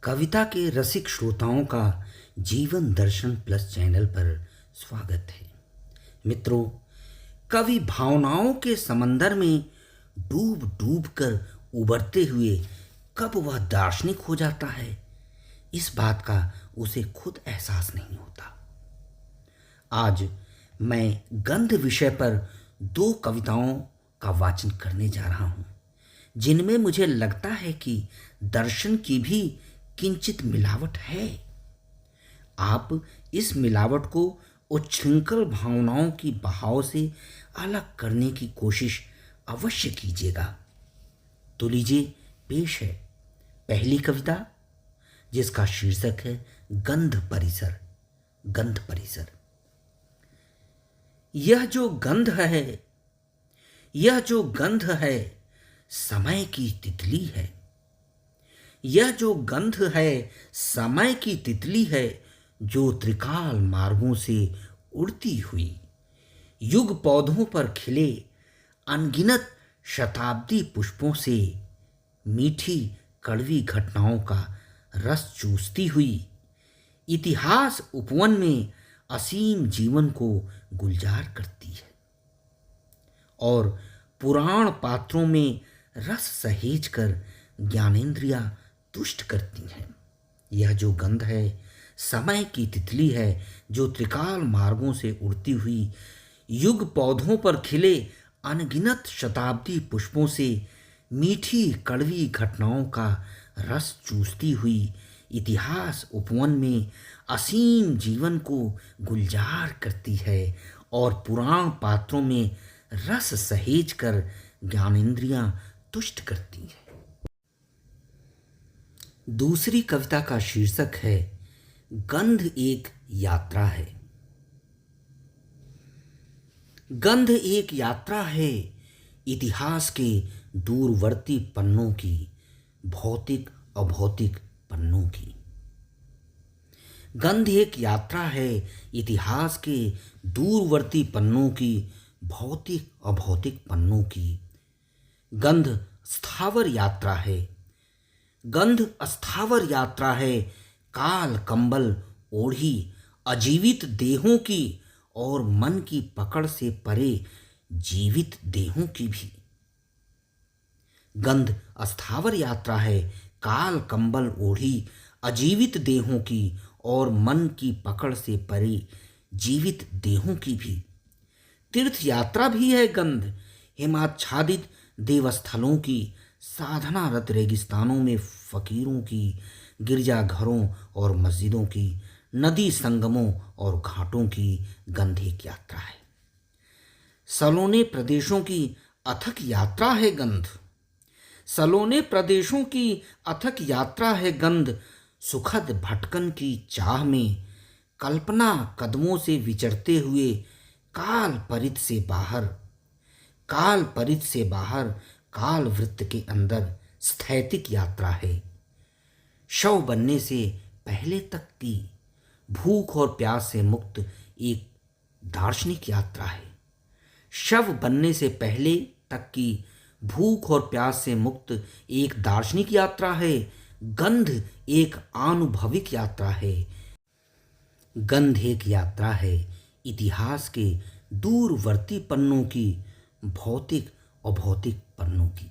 कविता के रसिक श्रोताओं का जीवन दर्शन प्लस चैनल पर स्वागत है। मित्रों, कवि भावनाओं के समंदर में डूब डूब कर उबरते हुए कब वह दार्शनिक हो जाता है, इस बात का उसे खुद एहसास नहीं होता। आज मैं गंध विषय पर 2 कविताओं का वाचन करने जा रहा हूं, जिनमें मुझे लगता है कि दर्शन की भी किंचित मिलावट है। आप इस मिलावट को उच्छृंखल भावनाओं की बहाव से अलग करने की कोशिश अवश्य कीजिएगा। तो लीजिए, पेश है पहली कविता, जिसका शीर्षक है गंध परिसर। गंध परिसर। यह जो गंध है, यह जो गंध है, समय की तितली है। यह जो गंध है, समय की तितली है, जो त्रिकाल मार्गों से उड़ती हुई। युग पौधों पर खिले अनगिनत शताब्दी पुष्पों से मीठी कड़वी घटनाओं का रस चूसती हुई। इतिहास उपवन में असीम जीवन को गुलजार करती है और पुराण पात्रों में रस सहेज कर ज्ञानेंद्रियां तुष्ट करती हैं। यह जो गंध है, समय की तितली है, जो त्रिकाल मार्गों से उड़ती हुई। युग पौधों पर खिले अनगिनत शताब्दी पुष्पों से मीठी कड़वी घटनाओं का रस चूसती हुई। इतिहास उपवन में असीम जीवन को गुलजार करती है और पुराण पात्रों में रस सहेज कर ज्ञानेंद्रियां तुष्ट करती है। दूसरी कविता का शीर्षक है गंध एक यात्रा है। गंध एक यात्रा है, इतिहास के दूरवर्ती पन्नों की, भौतिक अभौतिक पन्नों की। गंध एक यात्रा है, इतिहास के दूरवर्ती पन्नों की, भौतिक अभौतिक पन्नों की। गंध स्थावर यात्रा है। गंध अस्थावर यात्रा है, काल कंबल ओढ़ी अजीवित देहों की और मन की पकड़ से परे जीवित देहों की भी। गंध अस्थावर यात्रा है, काल कंबल ओढ़ी अजीवित देहों की और मन की पकड़ से परे जीवित देहों की भी। तीर्थ यात्रा भी है गंध, हिमाच्छादित देवस्थलों की, साधनारत रेगिस्तानों में फकीरों की, गिरजाघरों और मस्जिदों की, नदी संगमों और घाटों की। गंध एक यात्रा है। सलोने प्रदेशों की अथक यात्रा है गंध। सलोने प्रदेशों की अथक यात्रा है गंध। सुखद भटकन की चाह में कल्पना कदमों से विचरते हुए काल परित से बाहर, काल परित से बाहर, काल वृत्त के अंदर स्थैतिक यात्रा है। शव बनने से पहले तक की भूख और प्यास से मुक्त एक दार्शनिक यात्रा है। शव बनने से पहले तक की भूख और प्यास से मुक्त एक दार्शनिक यात्रा है। गंध एक आनुभविक यात्रा है। गंध एक यात्रा है, इतिहास के दूरवर्ती पन्नों की, भौतिक अभौतिक पन्नों की।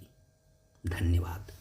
धन्यवाद।